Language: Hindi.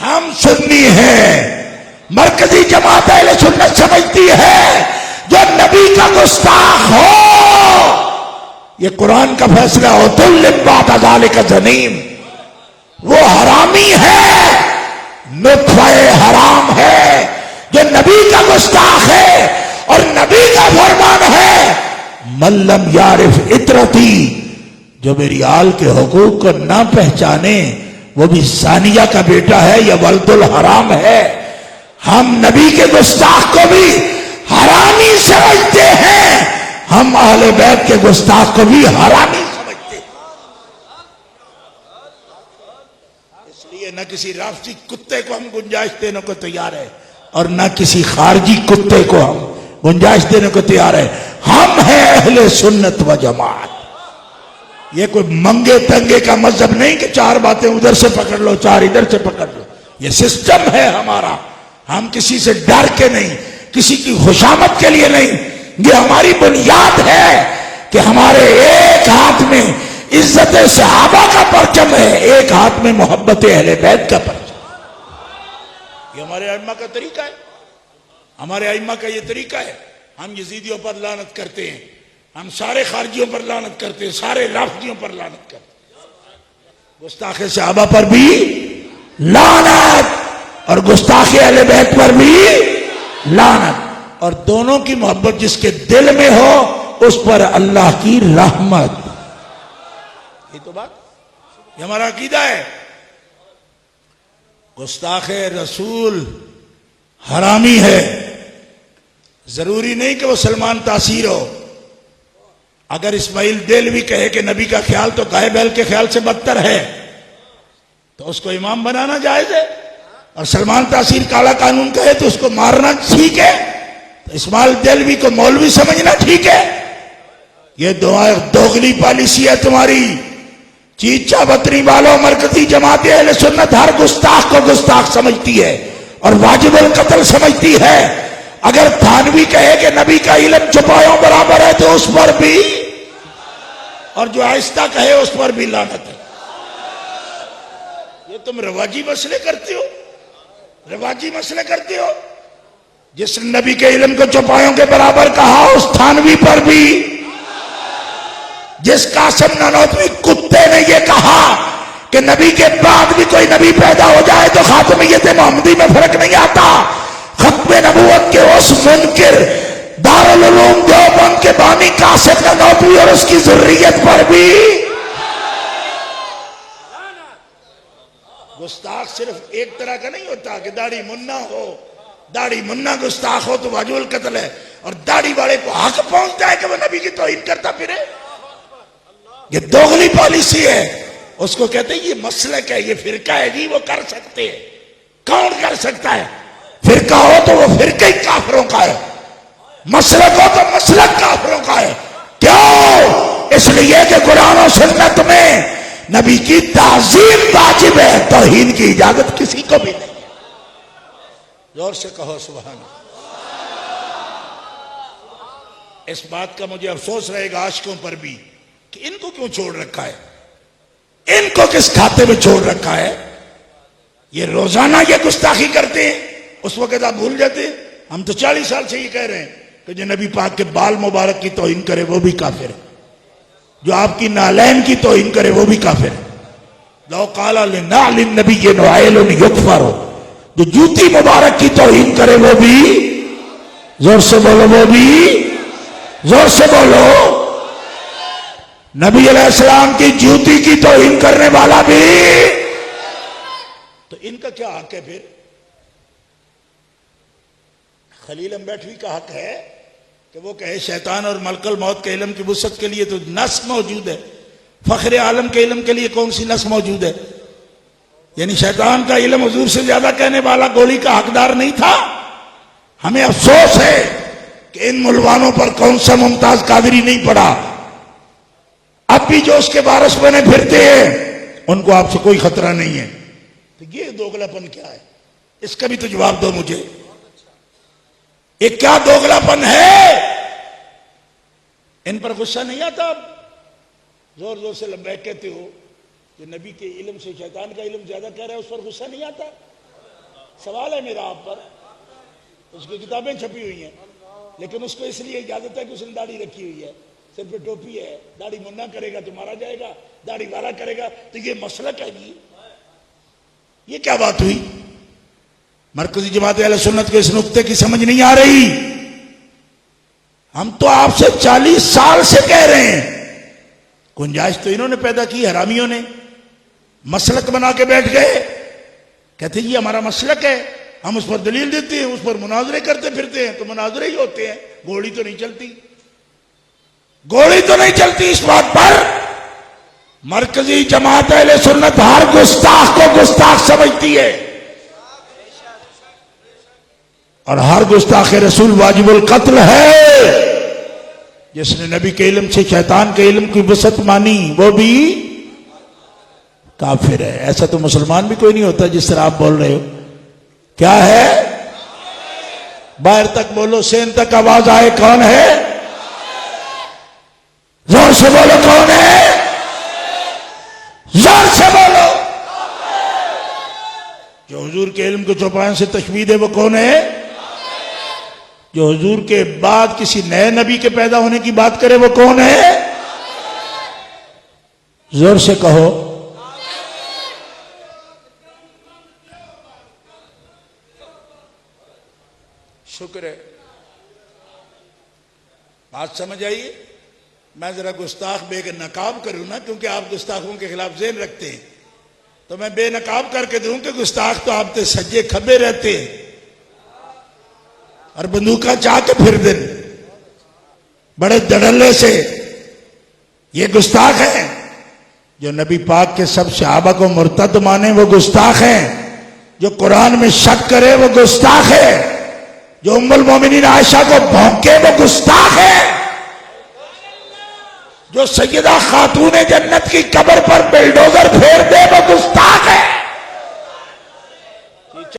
हम सुन्नी हैं, मरकजी जमात अहले सुन्नत समझती है जो नबी का गुस्ताख हो, ये कुरान का फैसला हो, तुल्लिबादाले का जनीम, वो हरामी है, नुत्फे हराम है। जो नबी का गुस्ताख है और नबी का फरमान है, मल्लम यारिफ इतरती, जो मेरी आल के हुकूक को ना पहचाने वो भी सानिया का बेटा है या वल्दुल हराम है। हम नबी के गुस्ताख को भी हरामी समझते हैं, हम अहले बैत के गुस्ताख को भी हरामी समझते हैं। इसलिए न किसी राफसी कुत्ते को हम गुंजाइश देने को तैयार है और न किसी खारजी कुत्ते को हम गुंजाइश देने को तैयार है। हम हैं अहले सुन्नत व जमात। ये कोई मंगे तंगे का मजहब नहीं कि चार बातें उधर से पकड़ लो, चार इधर से पकड़ लो। ये सिस्टम है हमारा। हम किसी से डर के नहीं, किसी की खुशामद के लिए नहीं, ये हमारी बुनियाद है कि हमारे एक हाथ में इज्जत सहाबा का परचम है, एक हाथ में मोहब्बत अहले बैत का परचम। ये हमारे अइम्मा का तरीका है, हमारे अइम्मा का ये तरीका है। हम यजीदियों पर लानत करते हैं, हम सारे खारजियों पर लानत करते हैं, सारे राफजियों पर लानत करते हैं, गुस्ताखे सहाबा पर भी लानत और गुस्ताखे अहले बैत पर भी लानत। और दोनों की मोहब्बत जिसके दिल में हो उस पर अल्लाह की रहमत। ये तो बात, ये हमारा अकीदा है। गुस्ताखे रसूल हरामी है, जरूरी नहीं कि वो सलमान तासीर हो। अगर इस्माइल देलवी कहे कि नबी का ख्याल तो गाय बैल के ख्याल से बदतर है, तो उसको इमाम बनाना जायज है। और सलमान तासीर काला कानून कहे तो उसको मारना ठीक है, तो इस्माइल देलवी को मौलवी समझना ठीक है। ये दोगली पॉलिसी है तुम्हारी। चीचा बतरी वालों, मरकजी जमात अहले सुन्नत हर गुस्ताख को गुस्ताख समझती है और वाजिबुल कत्ल समझती है। अगर थानवी कहे कि नबी का इल्म छुपायों बराबर है तो उस पर भी, और जो आहिस्ता कहे उस पर भी लानत है। ये तुम रवाजी मसले करते हो, रवाजी मसले करते हो। जिस नबी के इल्म को छुपायों के बराबर कहा उस थानवी पर भी, जिस कासिम ननौतवी कुत्ते ने यह कहा कि नबी के बाद भी कोई नबी पैदा हो जाए तो खातमियत मोहम्मदी में फर्क नहीं आता, खत्मे नबूवत के उस मुनकिर दारुल उलूम देवबंद के बानी कासिम ननौतवी और उसकी जुर्रियत पर भी गुस्ताख सिर्फ एक तरह का नहीं होता कि दाढ़ी मुन्ना हो, दाढ़ी मुन्ना गुस्ताख हो तो वाजिबुल कत्ल है, और दाढ़ी वाले को हक पहुंचता है कि वह नबी की तौहीन करता फिरे। ये दोगली पॉलिसी है। उसको कहते हैं ये मसलक है, ये फिरका है जी, वो कर सकते हैं। कौन कर सकता है? फिरका हो तो वो फिरका ही काफिरों का है, मसलक हो तो मसलक काफिरों का है। क्यों? इसलिए कि कुरान और सुन्नत में नबी की ताज़ीम वाजिब है, तौहीन की इजाजत किसी को भी नहीं है। जोर से कहो सुभान अल्लाह। इस बात का मुझे अफसोस रहेगा आशिकों पर भी कि इनको क्यों छोड़ रखा है, इनको किस खाते में छोड़ रखा है। ये रोजाना ये गुस्ताखी करते हैं, उस वक्त आप भूल जाते हैं। हम तो 40 साल से ये कह रहे हैं कि जो नबी पाक के बाल मुबारक की तौहीन करे वो भी काफिर है, जो आपकी नालैन की तौहीन करे वो भी काफिर है। लो काला लिन नबी ये नवाइल युकफर हो, जो जूती मुबारक की तौहीन करे वो भी, जोर से बोलो, वो भी जोर से बोलो, नबी अलैहिस्सलाम की जूती की तौहीन करने वाला भी। तो इनका क्या हक है फिर? खलील अम्बेठवी का हक है कि वो कहे शैतान और मलकल मौत के इल्म की वुसअत के लिए तो नस मौजूद है, फख्र आलम के इल्म के लिए कौन सी नस मौजूद है? यानी शैतान का इल्म हुजूर से ज्यादा कहने वाला गोली का हकदार नहीं था। हमें अफसोस है कि इन मुलवानों पर कौन सा मुमताज कादरी नहीं पड़ा। अब भी जो उसके वारिस बने फिरते हैं उनको आपसे कोई खतरा नहीं है। तो ये दोगलापन क्या है? इसका भी तो जवाब दो मुझे। ये क्या दोगलापन है? इन पर गुस्सा नहीं आता? जोर जोर से लब्बैक कहते हो कि नबी के इल्म से शैतान का इल्म ज्यादा कह रहा है, उस पर गुस्सा नहीं आता? सवाल है मेरा आप पर, उसकी किताबें छपी हुई हैं, लेकिन उसको इसलिए इजाजत है कि उसने दाढ़ी रखी हुई है, सिर पे टोपी है, दाढ़ी मुन्ना करेगा तो मारा जाएगा, दाढ़ी वाला करेगा तो ये मसलक है जी। ये क्या बात हुई? मरकजी जमात अहले सुन्नत के इस नुक्ते की समझ नहीं आ रही। हम तो आपसे 40 साल से कह रहे हैं, गुंजाइश तो इन्होंने पैदा की, हरामियों ने मसलक बना के बैठ गए, कहते ये हमारा मसलक है, हम उस पर दलील देते हैं, उस पर मुनाजरे करते फिरते हैं, तो मुनाजरे ही होते हैं, गोली तो नहीं चलती, गोली तो नहीं चलती। इस बात पर मरकजी जमात अहले सुन्नत हर गुस्ताख को गुस्ताख समझती है, और हर गुस्ताख रसूल वाजिबुल कत्ल है। जिसने नबी के इल्म से शैतान के इल्म की वसत मानी वो भी काफिर है। ऐसा तो मुसलमान भी कोई नहीं होता जिस तरह आप बोल रहे हो। क्या है? बाहर तक बोलो, सेन तक आवाज आए, कौन है? जोर से बोलो, कौन है? जोर से बोलो। जो हुजूर के इल्म को चौपायों से तशबीह दे वो कौन है? जो हुजूर के बाद किसी नए नबी के पैदा होने की बात करे वो कौन है? जोर से कहो। शुक्र है, बात समझ आइए। मैं जरा गुस्ताख बेनकाब करूं ना, क्योंकि आप गुस्ताखों के खिलाफ ज़हन रखते हैं, तो मैं बेनकाब करके दूं कि गुस्ताख तो आप सज्जे खब्बे रहते हैं और बंदूका चाह के फिर दिन बड़े धड़ल्ले से। ये गुस्ताख है। जो नबी पाक के सब सहाबा को मुर्तद माने वो गुस्ताख है। जो कुरान में शक करे वो गुस्ताख है। जो उम्मुल मोमिनीन आयशा को भौंके वो गुस्ताख है। जो सैयदा खातून जन्नत की कब्र पर बिल्डोजर फेर दे